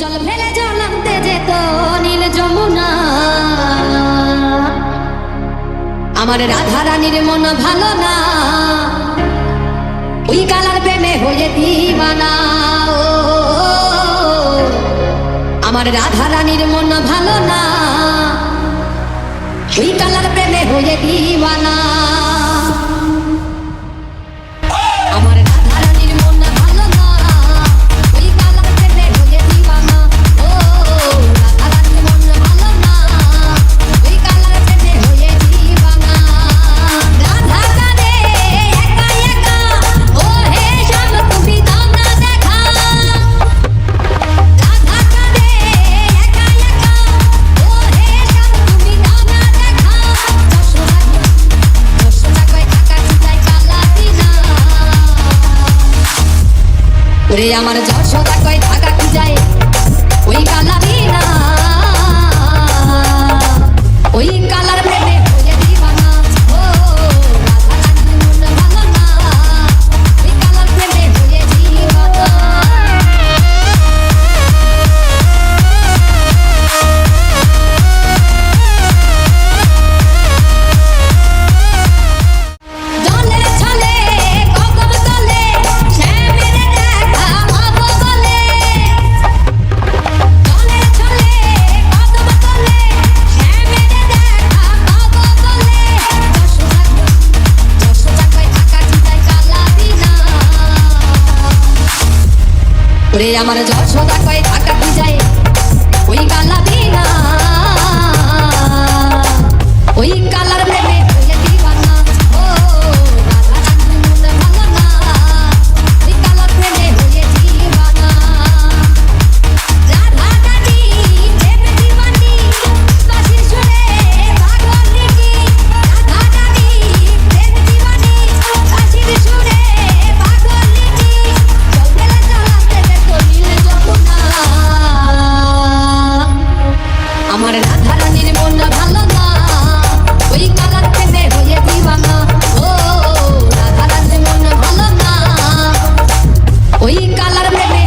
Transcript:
জল ফেলে জলাতে যেত নীল যমুনা। আমার রাধা রানীর মন ভালো না, ওই কালার প্রেমে হয়ে দিবানা। ও আমার রাধা রানীর মন ভালো না, ওই কালার প্রেমে হয়ে দিবানা। আমার রাধা রানীর মন ভালো না, ওই কালার প্রেমে হয়ে দিবানা। ও রাধা রানীর মন ভালো না, ওই কালার প্রেমে হয়ে দিবানা। রাধা কাঁদে একা একা, ও হে শ্যাম তুমি দাও না দেখা। রাধা কাঁদে একা একা, ও হে শ্যাম তুমি দাও না দেখা। যশোদা কয় থাকা চুলাই কালা দিনা। ওরে আমার যশোদা কয় থাকা কি যায় ওই কালা দিনা। ওই কালার প্রেমে হয়ে দিবানা। ও রাধা রানীর মন ভালো না, ওই কালার প্রেমে হয়ে দিবানা। জলের ছলে কদম তলে শ্যামের দেখা পাবো বলে। জলের ছলে কদম তলে শ্যামের দেখা পাবো বলে। যশোদা কয় থাকা চুলাই কালা দিনা। ওরে আমার যশোদা কয় থাকা কি যায় ওই কালা দিনা। ওই কালার প্রেমে হয়ে দিবানা। ও রাধা রানীর মন ভালো না, ওই কালার প্রেমে হয়ে দিবানা। রাধা রানী প্রেমে দিবানি, বাঁশির সুরে পাগল লিখি। রাধা রানী প্রেমে দিবানি, বাঁশির সুরে পাগল লিখি। জল ফেলে জলাতে যেত নীল যমুনা। আমার রাধা রানীর মন ভালো না, ওই কালার প্রেমে হয়ে দিবানা। ও রাধা রানীর মন ভালো না, ওই কালার প্রেমে